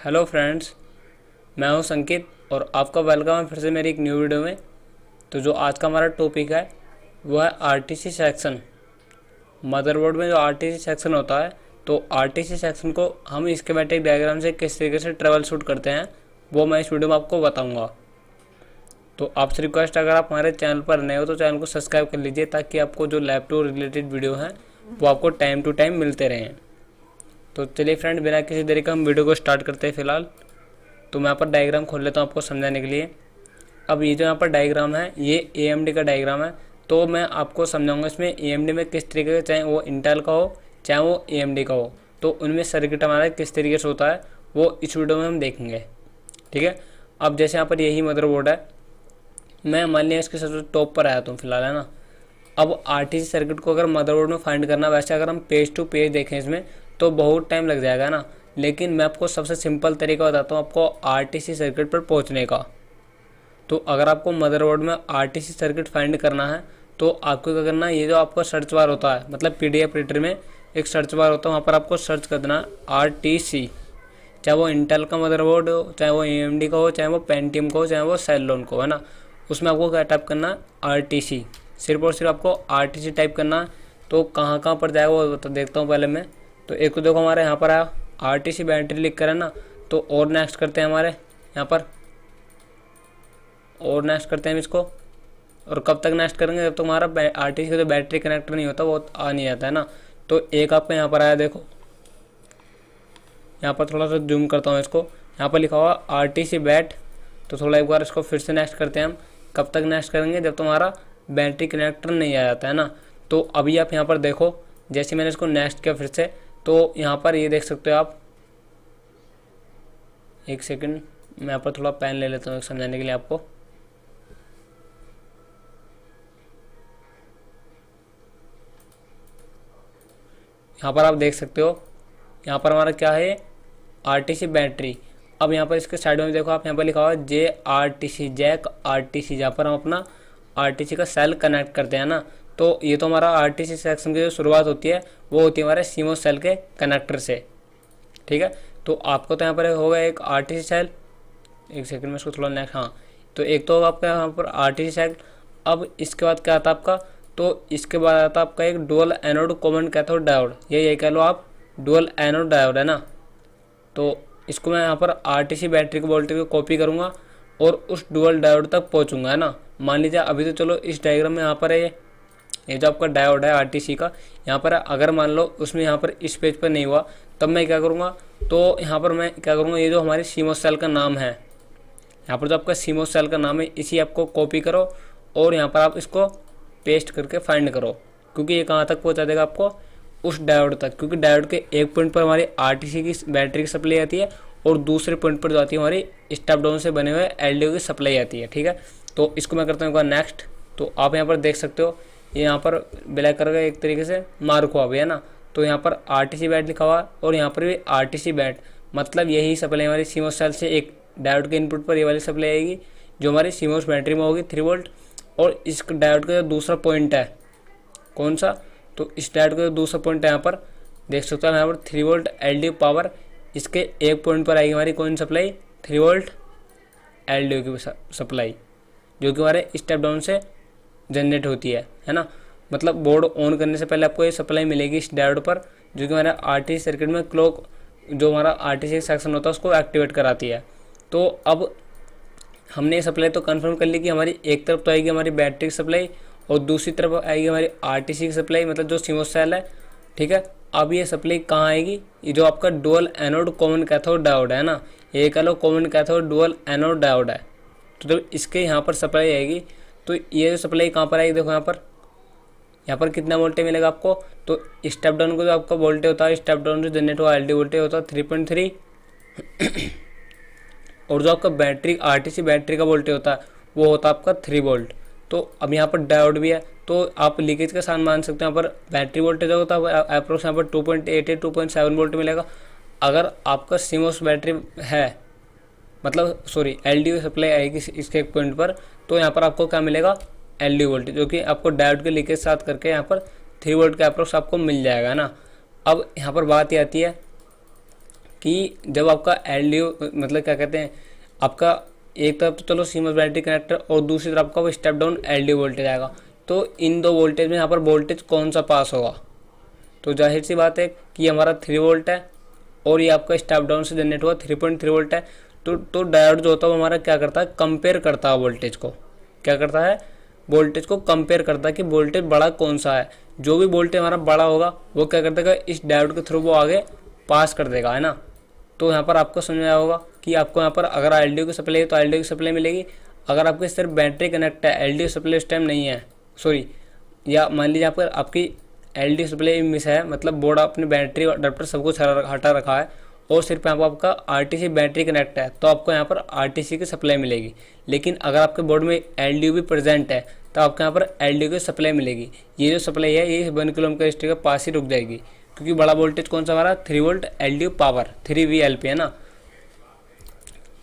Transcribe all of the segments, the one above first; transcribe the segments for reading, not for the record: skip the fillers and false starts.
Hello friends, मैं हूं संकित और आपका वेलकम है फिर से मेरी एक न्यू वीडियो में। तो जो आज का हमारा टॉपिक है वो है आरटीसी सेक्शन। मदरबोर्ड में जो आरटीसी सेक्शन होता है, तो आरटीसी सेक्शन को हम स्कीमेटिक डायग्राम से किस तरीके से ट्रेवल शूट करते हैं वो मैं इस वीडियो में आपको बताऊंगा। तो आपसे रिक्वेस्ट, अगर आप हमारे चैनल पर नए हो तो चैनल को सब्सक्राइब कर लीजिए ताकि आपको जो लैपटॉप रिलेटेड वीडियो हैं वो आपको टाइम टू टाइम मिलते रहें। तो चलिए फ्रेंड, बिना किसी देरी का हम वीडियो को स्टार्ट करते हैं। फिलहाल तो मैं यहाँ पर डायग्राम खोल लेता हूँ आपको समझाने के लिए। अब ये जो यहाँ पर डायग्राम है ये AMD का डायग्राम है, तो मैं आपको समझाऊंगा इसमें AMD में किस तरीके का, चाहे वो इंटेल का हो चाहे वो AMD का हो, तो उनमें सर्किट हमारा किस तरीके से होता है वो इस वीडियो में हम देखेंगे। ठीक है। अब जैसे यहाँ पर यही मदरबोर्ड है, मैं मान लिया इसके सबसे टॉप पर आया हूँ फिलहाल, है ना। अब आरटीसी सर्किट को अगर मदरबोर्ड में फाइंड करना, वैसे अगर हम पेज टू पेज देखें इसमें तो बहुत टाइम लग जाएगा ना, लेकिन मैं आपको सबसे सिंपल तरीका बताता हूँ आपको आरटीसी सर्किट पर पहुँचने का। तो अगर आपको मदरबोर्ड में आरटीसी सर्किट फाइंड करना है तो आपको क्या करना है, ये जो आपका सर्च बार होता है, मतलब PDF रीडर में एक सर्च बार होता है, वहाँ पर आपको सर्च कर देना आरटीसी। चाहे वो इंटेल का मदरबोर्ड हो, चाहे वो AMD का हो, चाहे वो पेंटियम का हो, चाहे वो सेलोन को, है ना। उसमें आपको क्या टाइप करना है, आरटीसी। सिर्फ और सिर्फ आपको आरटीसी टाइप करना है। तो कहाँ कहाँ पर जाएगा वो तो देखता हूँ पहले मैं। तो एक तो देखो हमारे यहाँ पर आया आरटीसी बैटरी लिख कर, है ना। तो और नेक्स्ट करते हैं हमारे यहाँ पर, और नेक्स्ट करते हैं हम इसको। और कब तक नेक्स्ट करेंगे, जब तक हमारा आरटीसी का जो बैटरी कनेक्टर नहीं होता वो आ नहीं जाता है ना। तो एक आपका यहाँ पर आया, देखो यहाँ पर थोड़ा सा जूम करता हूँ इसको, यहाँ पर लिखा हुआ आरटीसी बैट। तो थोड़ा एक बार इसको फिर से नेक्स्ट करते हैं हम। कब तक नेक्स्ट करेंगे, जब तुम्हारा बैटरी कनेक्टर नहीं आ जाता है ना। तो अभी आप यहाँ पर देखो, जैसे मैंने इसको नेक्स्ट किया फिर से, तो यहाँ पर ये देख सकते हो आप। एक सेकंड, मैं यहाँ पर थोड़ा पेन ले लेता हूँ समझाने के लिए आपको। यहाँ पर आप देख सकते हो, यहाँ पर हमारा क्या है, आरटीसी बैटरी। अब यहाँ पर इसके साइड में देखो आप, यहाँ पर लिखा हुआ है JRTC, जैक RTC, जहाँ पर हम अपना आरटीसी का सेल कनेक्ट करते हैं ना। तो ये तो हमारा आरटीसी सेक्शन की जो शुरुआत होती है वो होती है हमारे सीमोस सेल के कनेक्टर से। ठीक है। तो आपको तो यहाँ पर होगा एक आरटीसी सेल, एक सेकंड में इसको थोड़ा नेक्स्ट, हाँ। तो एक तो आपका यहाँ पर आरटीसी सेल। अब इसके बाद क्या आता है आपका, तो इसके बाद आता है आपका एक dual anode common cathode diode, ये कह लो आप डुअल एनोड डायोड, है ना। तो इसको मैं यहाँ पर आरटीसी बैटरी के वोल्टेज को कॉपी करूँगा और उस डुअल डायोड तक पहुँचूंगा, है ना। मान लीजिए अभी तो चलो इस डायग्राम में यहाँ पर है ये जो आपका डायोड है आरटीसी का, यहाँ पर अगर मान लो उसमें यहाँ पर इस पेज पर नहीं हुआ, तब मैं क्या करूँगा, तो यहाँ पर मैं क्या करूँगा, ये जो हमारी सीमोस सेल का नाम है, यहाँ पर जो आपका सीमोस सेल का नाम है, इसी आपको कॉपी करो और यहाँ पर आप इसको पेस्ट करके फाइंड करो, क्योंकि ये कहाँ तक पहुँचा देगा आपको, उस डायोड तक। क्योंकि डायोड के एक पॉइंट पर हमारी आरटीसी की बैटरी की सप्लाई आती है और दूसरे पॉइंट पर जो आती है हमारी स्टेप डाउन से बने हुए LDO की सप्लाई आती है। ठीक है। तो इसको मैं करता हूँ एक बार नेक्स्ट। तो आप यहाँ पर देख सकते हो, ये यहाँ पर ब्लैक कलर का एक तरीके से मार्क हुआ भी, है ना। तो यहाँ पर आरटीसी बैट लिखा हुआ और यहाँ पर भी आरटीसी बैट, मतलब यही सप्लाई हमारी सीमोस सेल से एक डायोड के इनपुट पर ये वाली सप्लाई आएगी जो हमारी सीमोस बैटरी में होगी 3 वोल्ट। और इस डायोड का जो दूसरा पॉइंट है, कौन सा, तो इस डायोड का जो दूसरा पॉइंट है यहाँ पर देख सकते हो, यहाँ पर 3 वोल्ट LDO पावर, इसके एक पॉइंट पर आएगी हमारी कौन सप्लाई, 3 वोल्ट LDO की सप्लाई, जो कि हमारे स्टेप डाउन से जनरेट होती है ना। मतलब बोर्ड ऑन करने से पहले आपको ये सप्लाई मिलेगी इस डायोड पर, जो कि हमारे आरटीसी सर्किट में क्लॉक, जो हमारा आरटीसी सेक्शन होता है उसको एक्टिवेट कराती है। तो अब हमने ये सप्लाई तो कंफर्म कर ली कि हमारी एक तरफ तो आएगी हमारी बैटरी की सप्लाई और दूसरी तरफ आएगी हमारी आरटीसी की सप्लाई, मतलब जो सीमोस सेल है। ठीक है। अब ये सप्लाई कहाँ आएगी, ये जो आपका dual anode common cathode diode है ना, ये कह लो common cathode dual anode diode है। तो जब इसके यहाँ पर सप्लाई आएगी तो ये जो सप्लाई कहाँ पर आएगी, देखो यहाँ पर कितना वोल्टेज मिलेगा आपको, तो स्टेप डाउन को जो आपका वोल्टेज होता है, स्टेप डाउन से जनरेट हुआ LDO वोल्टेज होता है 3.3 और जो आपका बैटरी आरटीसी बैटरी का वोल्टेज होता है वो होता है आपका 3 वोल्ट। तो अब यहाँ पर डायोड भी है, तो आप लीकेज का साइन मान सकते हैं। यहाँ पर बैटरी वोल्टेज जो होता है अप्रोक्स यहाँ पर 2.8 2.7 वोल्ट मिलेगा। अगर आपका सीमोस बैटरी है, मतलब सॉरी LDO सप्लाई आएगी इसके एक पॉइंट पर, तो यहाँ पर आपको क्या मिलेगा, LDO वोल्टेज, जो कि आपको डायोड के लीकेज साथ करके यहाँ पर 3 वोल्ट का अप्रोक्स आपको मिल जाएगा ना। अब यहाँ पर बात ये आती है कि जब आपका एलडीओ मतलब क्या कहते हैं, आपका एक तरफ तो चलो सीमस बैटरी कनेक्टर और दूसरी तरफ का वो स्टेप डाउन एलडीओ वोल्टेज आएगा, तो इन दो वोल्टेज में यहाँ पर वोल्टेज कौन सा पास होगा? तो जाहिर सी बात है कि हमारा 3 वोल्ट है और ये आपका स्टेप डाउन से जनरेट हुआ 3.3 वोल्ट है। तो डायोड जो होता है वो हमारा क्या करता है, कंपेयर करता है वोल्टेज को। क्या करता है? वोल्टेज को कंपेयर करता है कि वोल्टेज बड़ा कौन सा है। जो भी वोल्टेज हमारा बड़ा होगा वो क्या कर देगा, इस डायोड के थ्रू वो आगे पास कर देगा, है ना। तो यहाँ पर आपको समझ आया होगा कि आपको यहाँ पर अगर एलडीओ की सप्लाई है तो एलडीओ की सप्लाई मिलेगी। अगर आपके सिर्फ बैटरी कनेक्ट है, एलडीओ सप्लाई उस टाइम नहीं है, सॉरी, या मान लीजिए यहाँ पर आपकी एलडीओ सप्लाई मिस है, मतलब बोर्ड अपनी बैटरी अडाप्टर सब कुछ हटा रखा है और सिर्फ यहाँ पर आपका आरटीसी बैटरी कनेक्ट है, तो आपको यहाँ पर आरटीसी की सप्लाई मिलेगी। लेकिन अगर आपके बोर्ड में एलडीओ भी प्रेजेंट है तो आपको यहाँ पर एलडीओ की सप्लाई मिलेगी। ये जो सप्लाई है ये 1 किलो ओम के रजिस्टर के पास ही रुक जाएगी, क्योंकि बड़ा वोल्टेज कौन सा हमारा 3 वोल्ट एलडीओ पावर 3VLP है ना।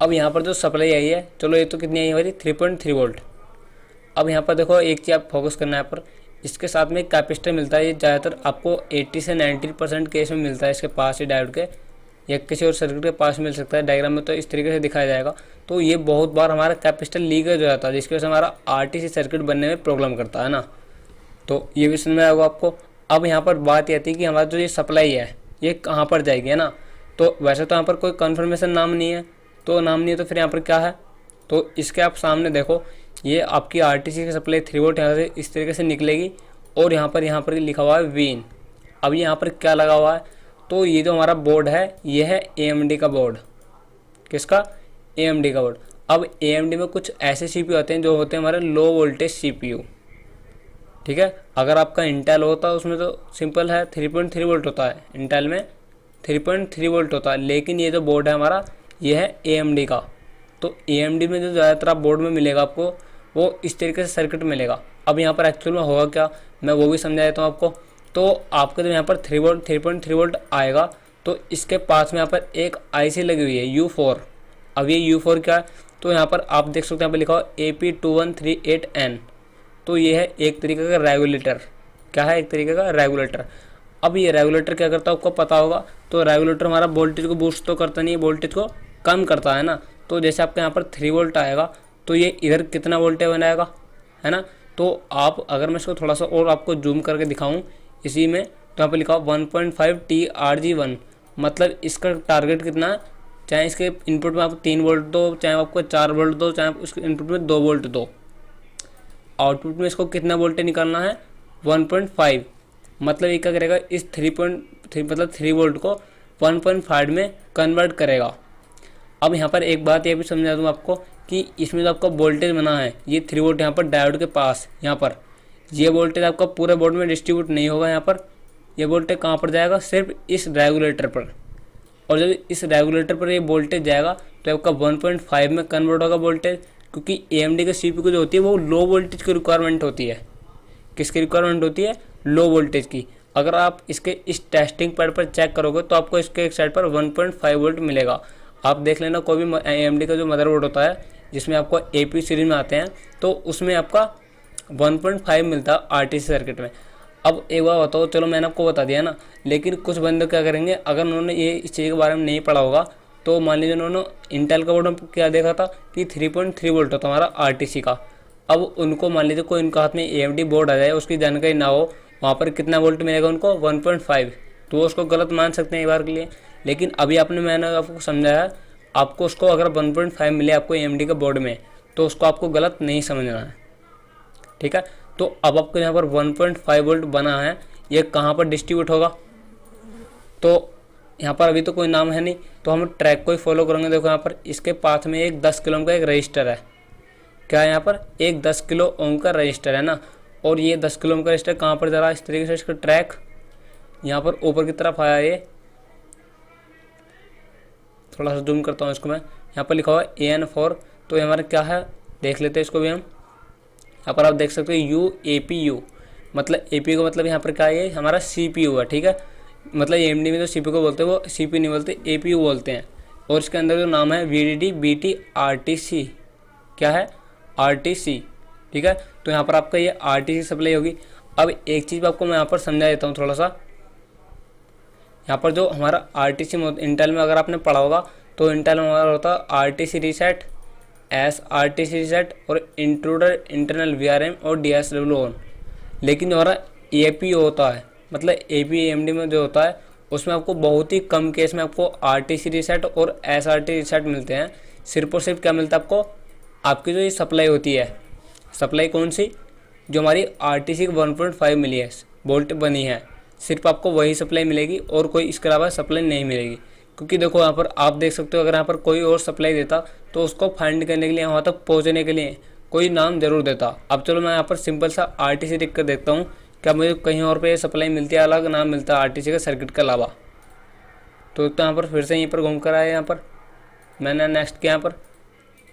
अब यहाँ पर जो सप्लाई आई है, चलो ये तो कितनी आई हमारी 3.3 वोल्ट। अब यहाँ पर देखो एक चीज़ आप फोकस करना है यहाँ पर, इसके साथ में एक कैपेसिटर मिलता है। ये ज़्यादातर आपको 80 से 90% केस में मिलता है इसके पास ही डायोड के, या किसी और सर्किट के पास मिल सकता है। डायग्राम में तो इस तरीके से दिखाया जाएगा। तो ये बहुत बार हमारा कैपेसिटर लीकेज हो जाता है, जिसकी वजह से हमारा आरटीसी सर्किट बनने में प्रॉब्लम करता है ना। तो ये भी समझ में आएगा आपको। अब यहाँ पर बात ये आती है कि हमारा जो ये सप्लाई है ये कहाँ पर जाएगी, है ना। तो वैसे तो यहाँ पर कोई कन्फर्मेशन नाम नहीं है, तो नाम नहीं है तो फिर यहाँ पर क्या है, तो इसके आप सामने देखो, ये आपकी आरटीसी की सप्लाई 3 वोल्ट यहाँ से इस तरीके से निकलेगी और यहाँ पर लिखा हुआ है वीन। अब यहाँ पर क्या लगा हुआ है, तो ये जो हमारा बोर्ड है ये है AMD का बोर्ड। किसका? AMD का बोर्ड। अब AMD में कुछ ऐसे CPU आते हैं जो होते हैं हमारे लो वोल्टेज CPU, ठीक है। अगर आपका इंटेल होता है उसमें तो सिंपल है 3.3 वोल्ट होता है, इंटेल में 3.3 वोल्ट होता है। लेकिन ये जो बोर्ड है हमारा ये है AMD का। तो AMD में जो ज़्यादातर आप बोर्ड में मिलेगा आपको वो इस तरीके से सर्किट मिलेगा। अब यहाँ पर एक्चुअल में होगा क्या, मैं वो भी समझा देता हूँ आपको। तो आपका जब यहाँ पर 3.3 वोल्ट आएगा तो इसके पास में यहाँ पर एक IC लगी हुई है U4। अब ये U4 क्या है, तो यहाँ पर आप देख सकते हैं यहाँ पर लिखा हुआ AP2138N। तो ये है एक तरीके का रेगुलेटर। क्या है? एक तरीके का रेगुलेटर। अब ये रेगुलेटर क्या करता है आपको पता होगा। तो रेगुलेटर हमारा वोल्टेज को बूस्ट तो करता नहीं है, वोल्टेज को कम करता है ना। तो जैसे आपके यहाँ पर 3 वोल्ट आएगा तो ये इधर कितना वोल्टेज बनाएगा, है ना। तो आप अगर मैं इसको थोड़ा सा और आपको जूम करके दिखाऊं इसी में, तो यहाँ पर लिखा 1.5 TRG1, मतलब इसका टारगेट कितना है। चाहे इसके इनपुट में आप 3 वोल्ट दो, चाहे आपको 4 वोल्ट दो, चाहे उसके इनपुट में 2 वोल्ट दो, आउटपुट में इसको कितना वोल्टेज निकालना है 1.5। मतलब ये क्या करेगा, इस 3.3 मतलब 3 वोल्ट को 1.5 में कन्वर्ट करेगा। अब यहाँ पर एक बात ये भी समझा दूँ आपको कि इसमें जो आपका वोल्टेज बना है ये 3 वोल्ट यहाँ पर डायोड के पास, यहाँ पर ये वोल्टेज आपका पूरे बोर्ड में डिस्ट्रीब्यूट नहीं होगा। यहाँ पर ये वोल्टेज कहाँ पर जाएगा, सिर्फ इस रेगुलेटर पर। और जब इस रेगुलेटर पर ये वोल्टेज जाएगा तो आपका 1.5 में कन्वर्ट होगा वोल्टेज, क्योंकि AMD के CPU जो होती है वो लो वोल्टेज की रिक्वायरमेंट होती है। किसकी रिक्वायरमेंट होती है? लो वोल्टेज की। अगर आप इसके इस टेस्टिंग पैड पर चेक करोगे तो आपको इसके एक साइड पर 1.5 वोल्ट मिलेगा। आप देख लेना कोई भी AMD का जो मदरबोर्ड होता है जिसमें आपको AP सीरीज में आते हैं तो उसमें आपका 1.5 मिलता है आरटीसी सर्किट में। अब एक बार बताओ, चलो मैंने आपको बता दिया ना, लेकिन कुछ बंदे क्या करेंगे, अगर उन्होंने ये इस चीज़ के बारे में नहीं पढ़ा होगा तो मान लीजिए उन्होंने इंटेल का बोर्ड में क्या देखा था कि 3.3 वोल्ट होता हमारा आरटीसी का। अब उनको मान लीजिए कोई उनका हाथ में AMD बोर्ड आ जाए, उसकी जानकारी ना हो, वहाँ पर कितना वोल्ट मिलेगा उनको 1.5, तो वो उसको गलत मान सकते हैं एक बार के लिए। लेकिन अभी मैंने आपको समझाया, आपको उसको अगर 1.5 मिले आपको AMD के बोर्ड में तो उसको आपको गलत नहीं समझना है, ठीक है। तो अब आपको यहाँ पर 1.5 वोल्ट बना है, ये कहाँ पर डिस्ट्रीब्यूट होगा, तो यहाँ पर अभी तो कोई नाम है नहीं, तो हम ट्रैक को ही फॉलो करेंगे। देखो यहाँ पर इसके पास में एक 10 किलो ओम का एक रजिस्टर है। क्या है यहाँ पर? एक 10 किलो ओम का रजिस्टर है ना। और ये 10 किलो ओम का रजिस्टर कहाँ पर जा रहा है, इस तरीके से इसका ट्रैक यहाँ पर ऊपर की तरफ आया। ये थोड़ा सा जूम करता हूँ इसको मैं, यहाँ पर लिखा हुआ है AN4। तो ये हमारा क्या है देख लेते हैं इसको भी हम। यहाँ पर आप देख सकते हो UAPU, मतलब APU का मतलब यहाँ पर क्या है, हमारा CPU है, ठीक है। मतलब AMD में जो CPU को बोलते हैं वो CPU नहीं बोलते, APU बोलते हैं। और इसके अंदर जो नाम है VDD BT RTC, क्या है RTC, ठीक है। तो यहाँ पर आपका ये RTC सप्लाई होगी। अब एक चीज़ आपको मैं यहाँ पर समझा देता हूँ थोड़ा सा। यहाँ पर जो हमारा आरटीसी इंटेल में अगर आपने पढ़ा होगा तो इंटेल में हमारा होता है आरटीसी रीसेट, एसआरटीसी रीसेट और इंट्रूडर, इंटरनल वीआरएम और डीएसडब्ल्यू ऑन। लेकिन जो हमारा एपीओ होता है, मतलब एपीएमडी में जो होता है उसमें आपको बहुत ही कम केस में आपको आरटीसी रीसेट और एसआरटी रीसेट मिलते हैं। सिर्फ और सिर्फ क्या मिलता है आपको, आपकी जो ये सप्लाई होती है, सप्लाई कौन सी, जो हमारी आरटीसी 1.5 मिली है वोल्ट बनी है, सिर्फ आपको वही सप्लाई मिलेगी और कोई इसके अलावा सप्लाई नहीं मिलेगी। क्योंकि देखो यहाँ पर आप देख सकते हो, अगर यहाँ पर कोई और सप्लाई देता तो उसको फाइंड करने के लिए, वहाँ तक पहुँचने के लिए कोई नाम जरूर देता। अब चलो मैं यहाँ पर सिंपल सा आरटीसी लिख कर देखता हूँ, क्या मुझे कहीं और पे सप्लाई मिलती है, अलग नाम मिलता है आरटीसी का सर्किट के अलावा। तो यहाँ पर फिर से यहीं पर घूम कर आया, यहाँ पर मैंने नेक्स्ट किया, यहाँ पर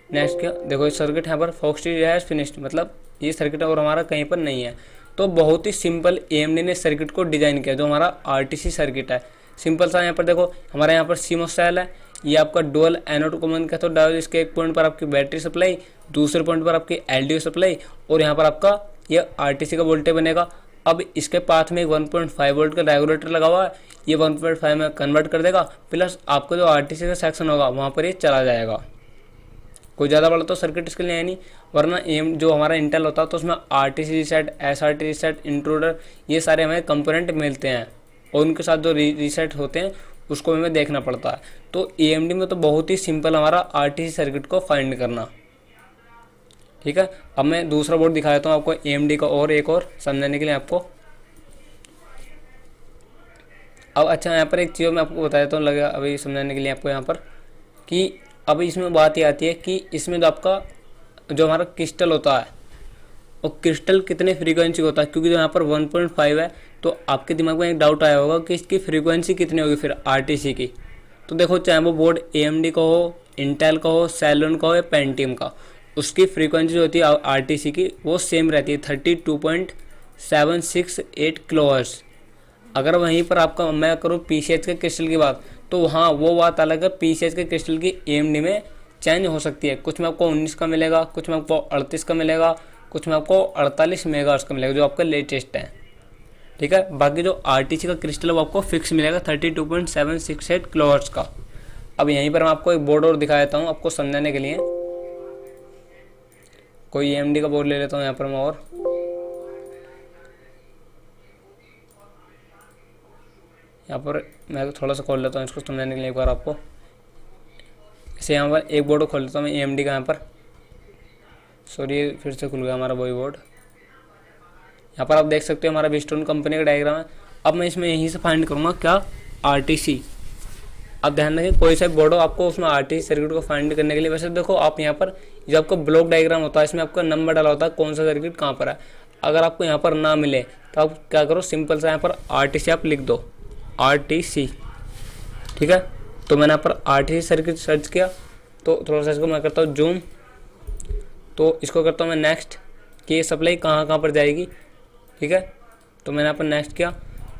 नेक्स्ट किया, देखो इस सर्किट यहाँ पर फॉक्सटी हैज फिनिश्ड, मतलब ये सर्किट और हमारा कहीं पर नहीं है। तो बहुत ही सिंपल एएमडी ने सर्किट को डिज़ाइन किया, जो हमारा आरटीसी सर्किट है। सिंपल सा यहाँ पर देखो, हमारे यहाँ पर सीमोस सेल है, ये आपका dual anode common cathode diode, इसके एक पॉइंट पर आपकी बैटरी सप्लाई, दूसरे पॉइंट पर आपकी एलडीओ सप्लाई, और यहाँ पर आपका ये आरटीसी का वोल्टेज बनेगा। अब इसके पाथ में 1.5 वोल्ट का रेगुलेटर लगा हुआ है, ये 1.5 में कन्वर्ट कर देगा, प्लस आपका जो आरटीसी का सेक्शन होगा वहाँ पर ये चला जाएगा। कोई ज़्यादा बड़ा तो सर्किट इसके लिए है नहीं, वरना एम जो हमारा इंटेल होता है तो उसमें RTC reset, SRT reset, intruder, ये सारे हमें कंपोनेंट मिलते हैं और उनके साथ जो रीसेट होते हैं उसको हमें देखना पड़ता है। तो एएमडी में तो बहुत ही सिंपल हमारा आरटीसी सर्किट को फाइंड करना। ठीक है, अब मैं दूसरा बोर्ड दिखा देता हूँ आपको एएमडी का, और एक और समझाने के लिए आपको। अब अच्छा, यहाँ पर एक चीज़ मैं आपको बता देता हूँ, लगा अभी समझाने के लिए आपको यहाँ पर, कि अब इसमें बात ये आती है कि इसमें जो आपका जो हमारा क्रिस्टल होता है, और क्रिस्टल कितने फ्रीक्वेंसी होता है, क्योंकि जो यहाँ पर 1.5 है, तो आपके दिमाग में एक डाउट आया होगा कि इसकी फ्रीक्वेंसी कितनी होगी फिर आरटीसी की। तो देखो, चाहे वो बोर्ड एएमडी का हो, इंटेल का हो, सेलोन का हो या पेंटियम का, उसकी फ्रीक्वेंसी जो होती है आरटीसी की वो सेम रहती है 32.768 किलोहर्ट्ज़। अगर वहीं पर आपका मैं करूँ पीसीएच के क्रिस्टल की बात, तो हाँ वो बात अलग है, पीसीएच के क्रिस्टल की एएमडी में चेंज हो सकती है। कुछ में आपको 19 का मिलेगा, कुछ में आपको 38 का मिलेगा, कुछ में आपको 48 मेगाहर्ट्ज़ का मिलेगा, जो आपका लेटेस्ट है। ठीक है, बाकी जो आरटीसी का क्रिस्टल है वो आपको फिक्स मिलेगा 32.768 किलोहर्ट्ज़ का। अब यहीं पर मैं आपको एक बोर्ड और दिखा देता हूँ आपको समझाने के लिए। कोई एएमडी का बोर्ड ले लेता हूँ यहाँ पर मैं, और यहाँ पर मैं थोड़ा सा खोल लेता हूँ इसको समझाने के लिए एक बार आपको। इसे यहाँ पर एक बोर्ड खोल लेता हूँ मैं एएमडी का, यहाँ पर सॉरी फिर से खुल गया हमारा वही बोर्ड। यहाँ पर आप देख सकते हो हमारा विस्टोन कंपनी का डायग्राम है। अब मैं इसमें यहीं से फाइंड करूँगा क्या, आरटीसी। अब ध्यान रखें, कोई सा बोर्ड हो आपको उसमें आरटीसी सर्किट को फाइंड करने के लिए, वैसे देखो आप यहाँ पर जो आपका ब्लॉक डायग्राम होता है इसमें आपका नंबर डाला होता है कौन सा सर्किट कहाँ पर है। अगर आपको यहाँ पर ना मिले तो आप क्या करो, सिंपल सा यहाँ पर आरटीसी आप लिख दो, आरटीसी। ठीक है, तो मैंने यहाँ पर आरटीसी सर्किट सर्च किया, तो थोड़ा सा इसको मैं करता हूँ जूम, तो इसको करता हूँ मैं नेक्स्ट, कि ये सप्लाई कहाँ कहाँ पर जाएगी। ठीक है, तो मैंने यहाँ पर नेक्स्ट किया।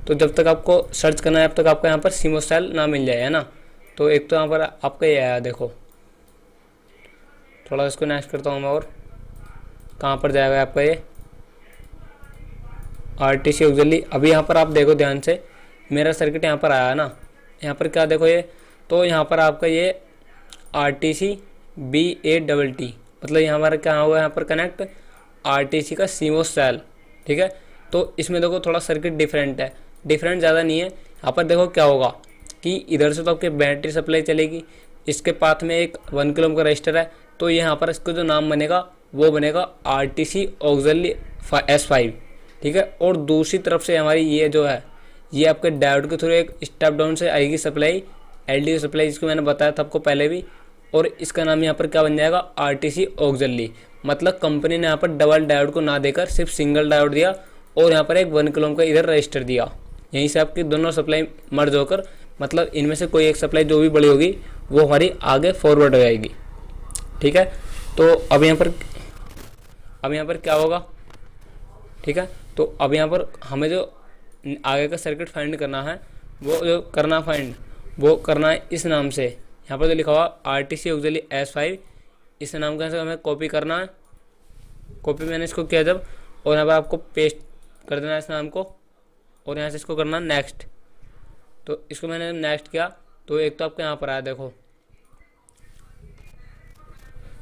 तो जब तक आपको सर्च करना है, अब तक आपको यहाँ पर सीमोस सेल ना मिल जाए, है ना। तो एक तो यहाँ पर आपका ये आया, देखो थोड़ा इसको नेक्स्ट करता हूँ मैं, और कहाँ पर जाएगा आपका ये आरटीसी ऑक्सिलरी। अभी यहाँ पर आप देखो ध्यान से, मेरा सर्किट यहाँ पर आया है ना, यहाँ पर क्या देखो ये, तो यहाँ पर आपका ये आरटीसी BATT, मतलब यहाँ हमारा क्या होगा, यहाँ पर कनेक्ट आरटीसी का सीमोस सेल। ठीक है, तो इसमें देखो थोड़ा सर्किट डिफरेंट है, डिफरेंट ज़्यादा नहीं है। यहाँ पर देखो क्या होगा कि इधर से तो आपकी बैटरी सप्लाई चलेगी, इसके पाथ में एक 1 किलो ओम का रजिस्टर है, तो यहाँ पर इसको जो नाम बनेगा वो बनेगा आरटीसी ऑक्सिलरी S5। ठीक है, और दूसरी तरफ से हमारी ये जो है, ये आपके डायोड के थ्रू एक स्टेप डाउन से आएगी सप्लाई, एलडीओ सप्लाई, जिसको मैंने बताया था आपको पहले भी, और इसका नाम यहाँ पर क्या बन जाएगा, आरटीसी ऑक्सिलरी। मतलब कंपनी ने यहाँ पर डबल डायोड को ना देकर सिर्फ सिंगल डायोड दिया, और यहाँ पर एक 1 किलो ओम का इधर रजिस्टर दिया। यहीं से आपकी दोनों सप्लाई मर्ज होकर, मतलब इनमें से कोई एक सप्लाई जो भी बड़ी होगी वो हमारी आगे फॉरवर्ड हो जाएगी। ठीक है, तो अब यहाँ पर क्या होगा। ठीक है, तो अब यहाँ पर हमें जो आगे का सर्किट फाइंड करना है, वो जो करना वो करना है इस नाम से। यहाँ पर जो लिखा हुआ आरटीसी ऑक्सिलरी S5, इस नाम का हमें कॉपी करना है। कॉपी मैंने इसको किया जब, और यहाँ पर आपको पेस्ट कर देना है इस नाम को, और यहाँ से इसको करना नेक्स्ट। तो इसको मैंने नेक्स्ट किया तो एक तो आपके यहाँ पर आया, देखो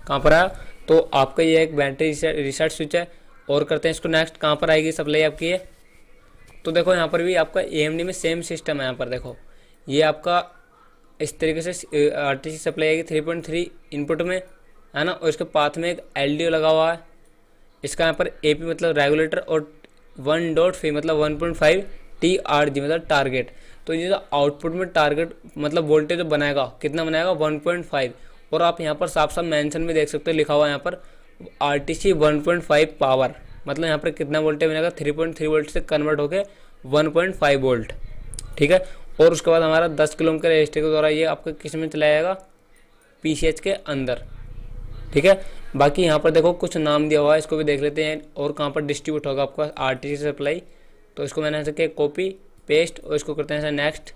कहाँ पर आया, तो आपका ये एक बैटरी रिसेट स्विच है। और करते हैं इसको नेक्स्ट, कहाँ पर आएगी सप्लाई आपकी है। तो देखो यहाँ पर भी आपका AMD में सेम सिस्टम है। यहाँ पर देखो ये आपका इस तरीके से RTC सप्लाई आएगी 3.3 इनपुट में, है ना। और इसके पाथ में एक LDO लगा हुआ है। इसका यहाँ पर AP मतलब रेगुलेटर और 1.5 मतलब 1.5 TRG मतलब टारगेट। तो ये जो आउटपुट में टारगेट मतलब वोल्टेज जो बनाएगा, कितना बनाएगा 1.5। और आप यहाँ पर साफ साफ मेंशन में देख सकते हो, लिखा हुआ है यहाँ पर RTC 1.5 पावर, मतलब यहाँ पर कितना वोल्टेज बनेगा 3.3 वोल्ट से कन्वर्ट होकर 1.5 वोल्ट, ठीक है। और उसके बाद हमारा 10 किलो ओम के रजिस्टर के द्वारा ये आपका किस में चलाया जाएगा, PCH के अंदर, ठीक है। बाकी यहाँ पर देखो कुछ नाम दिया हुआ है, इसको भी देख लेते हैं। और कहाँ पर डिस्ट्रीब्यूट होगा आपका RTC सप्लाई, तो इसको मैंने ऐसे किया कॉपी पेस्ट और इसको करते हैं ऐसा नेक्स्ट।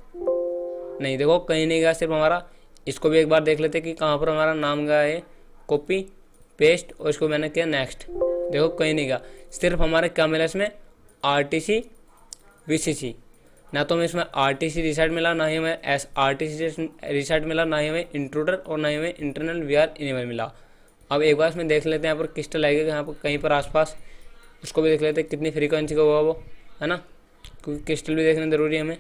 नहीं देखो कहीं नहीं गया, सिर्फ हमारा, इसको भी एक बार देख लेते हैं कि कहाँ पर हमारा नाम गया है, कॉपी पेस्ट और इसको मैंने किया नेक्स्ट। देखो कहीं नहीं गया, सिर्फ हमारा क्या मिला इसमें RTC VCC। ना तो हमें इसमें RTC रिसेट मिला, ना ही हमें RTC रिसेट मिला, ना ही हमें इंट्रूडर और ना ही हमें इंटरनल VR इनेबल मिला। अब एक बार इसमें देख लेते हैं यहाँ पर क्रिस्टल आएगा यहाँ पर कहीं पर आसपास, उसको भी देख लेते हैं कितनी फ्रीक्वेंसी का हुआ वो, है ना, क्योंकि क्रिस्टल भी देखना ज़रूरी है हमें।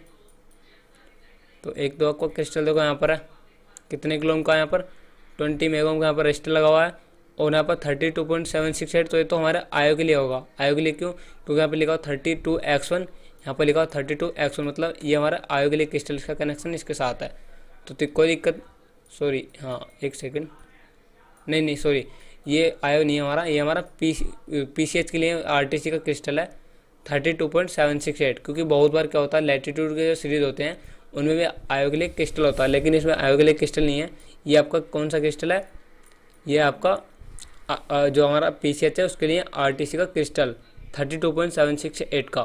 तो एक दो आपको क्रिस्टल देखो यहाँ पर है, कितने किलो ओम का, यहाँ पर 20 मेगा ओम का यहाँ पर रजिस्टर लगा हुआ है। और यहाँ पर 32.768, तो ये तो हमारे आयो के लिए होगा। आयो के लिए क्यों, क्योंकि यहाँ पर लिखा हुआ 32X1, यहाँ पर लिखा हुआ 32X1, मतलब ये हमारा आयो के लिए क्रिस्टल का कनेक्शन इसके साथ है। तो कोई दिक्कत, सॉरी हाँ एक सेकेंड, नहीं सॉरी, ये आयो नहीं है हमारा, ये हमारा PCH के लिए RTC का क्रिस्टल है 32.768। क्योंकि बहुत बार क्या होता है, लैटिट्यूड के जो सीरीज होते हैं उनमें भी आयो के लिए क्रिस्टल होता है, लेकिन इसमें आयो के लिए क्रिस्टल नहीं है। ये आपका कौन सा क्रिस्टल है, ये आपका जो हमारा PCH है उसके लिए RTC का क्रिस्टल 32.768 का,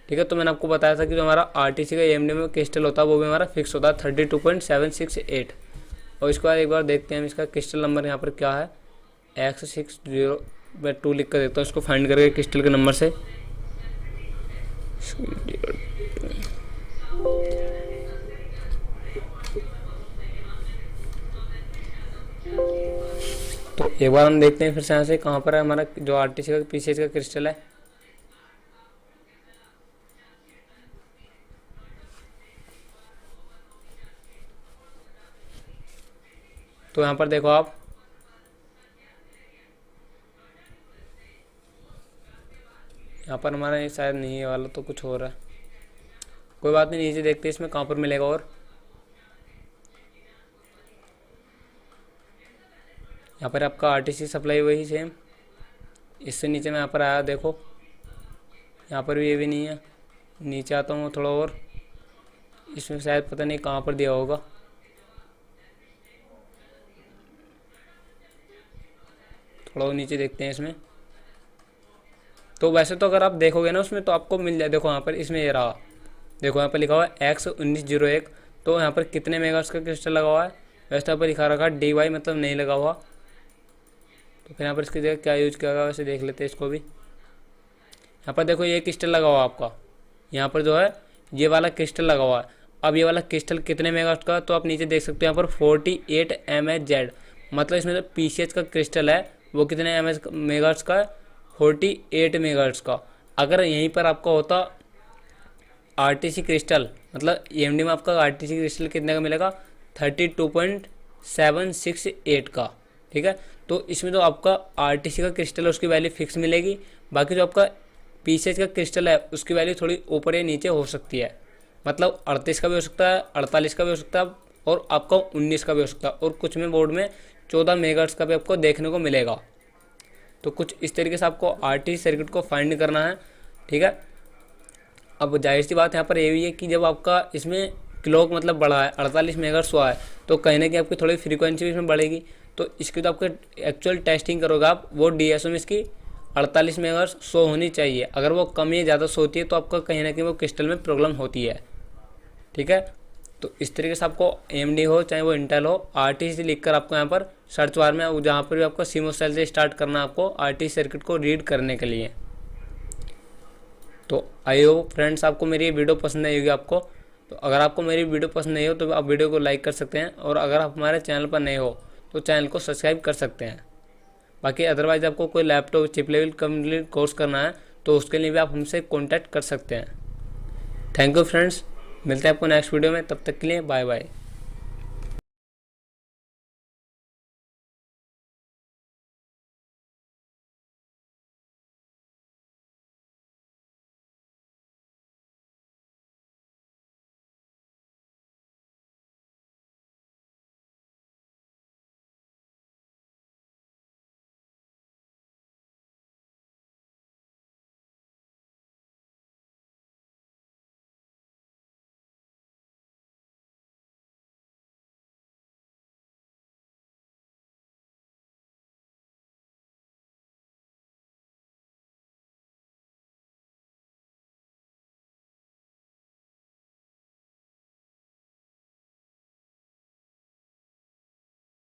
ठीक है। तो मैंने आपको बताया था कि जो हमारा RTC का AMD में क्रिस्टल होता है वो भी हमारा फिक्स होता है 32.768। और इसके बाद एक बार देखते हैं हम इसका क्रिस्टल नंबर यहाँ पर क्या है, X60, मैं 2 लिख कर देता हूँ इसको फाइंड करके क्रिस्टल के नंबर से। तो एक बार हम देखते हैं फिर से यहाँ से कहाँ पर है हमारा जो RTC का PCH का क्रिस्टल है। तो यहाँ पर देखो आप, यहाँ पर हमारा ये शायद नहीं है वाला, तो कुछ हो रहा है, कोई बात नहीं, नीचे देखते हैं इसमें कहाँ पर मिलेगा। और यहाँ पर आपका RTC सप्लाई वही सेम, इससे नीचे में यहाँ पर आया, देखो यहाँ पर भी ये भी नहीं है। नीचे आता हूँ थोड़ा और, इसमें शायद पता नहीं कहाँ पर दिया होगा, थोड़ा और नीचे देखते हैं इसमें। तो वैसे तो अगर आप देखोगे ना उसमें तो आपको मिल जाए, देखो यहाँ पर इसमें ये रहा, देखो यहाँ पर लिखा हुआ है X1901। तो यहाँ पर कितने मेगाहर्ट्ज़ का क्रिस्टल लगा हुआ है, वैसे यहाँ पर लिखा रखा है DY मतलब नहीं लगा हुआ। तो फिर यहाँ पर इसकी जगह क्या यूज किया गया वैसे देख लेते हैं इसको भी। यहाँ पर देखो ये क्रिस्टल लगा हुआ आपका, यहाँ पर जो है ये वाला क्रिस्टल लगा हुआ है। अब ये वाला क्रिस्टल कितने मेगाहर्ट्ज़ का, तो आप नीचे देख सकते हो यहाँ पर 48 mHz, मतलब इसमें जो PCH का क्रिस्टल है वो कितने मेगाहर्ट्ज़ का है, 48 मेगाहर्ट्ज़ का। अगर यहीं पर आपका होता RTC क्रिस्टल, मतलब AMD में आपका RTC क्रिस्टल कितने का मिलेगा, 32.768 का, ठीक है। तो इसमें जो आपका RTC का क्रिस्टल है उसकी वैल्यू फिक्स मिलेगी, बाकी जो आपका PCH का क्रिस्टल है उसकी वैल्यू थोड़ी ऊपर या नीचे हो सकती है, मतलब 38 का भी हो सकता है, 48 का भी हो सकता है और आपका 19 का भी हो सकता है, और कुछ में बोर्ड में 14 मेगाहर्ट्ज़ का भी आपको देखने को मिलेगा। तो कुछ इस तरीके से आपको RTC सर्किट को फाइंड करना है, ठीक है। अब जाहिर सी बात यहाँ पर ये भी है कि जब आपका इसमें क्लॉक मतलब बढ़ा है 48 मेगाहर्ट्ज़ हुआ है, तो कहीं ना कहीं आपकी थोड़ी फ्रीक्वेंसी भी इसमें बढ़ेगी। तो इसकी तो आपको एक्चुअल टेस्टिंग करोगे आप, वो DSO में इसकी 48 मेगाहर्ट्ज़ शो होनी चाहिए। अगर वो कम या ज़्यादा शो होती है तो आपका कहीं ना कहीं वो क्रिस्टल में प्रॉब्लम होती है, ठीक है। तो इस तरीके से आपको AMD हो चाहे वो इंटेल हो, RTC लिखकर आपको यहाँ पर सर्च बार में जहाँ पर भी आपको CMOS सेल से स्टार्ट करना है आपको RTC सर्किट को रीड करने के लिए। तो आई होप फ्रेंड्स आपको मेरी ये वीडियो पसंद आई होगी आपको। तो अगर आपको मेरी वीडियो पसंद नहीं हो तो आप वीडियो को लाइक कर सकते हैं, और अगर आप हमारे चैनल पर नए हो तो चैनल को सब्सक्राइब कर सकते हैं। बाकी अदरवाइज़ आपको कोई laptop chip level complete course करना है तो उसके लिए भी आप हमसे कॉन्टैक्ट कर सकते हैं। थैंक यू फ्रेंड्स, मिलते हैं आपको नेक्स्ट वीडियो में, तब तक के लिए बाय बाय।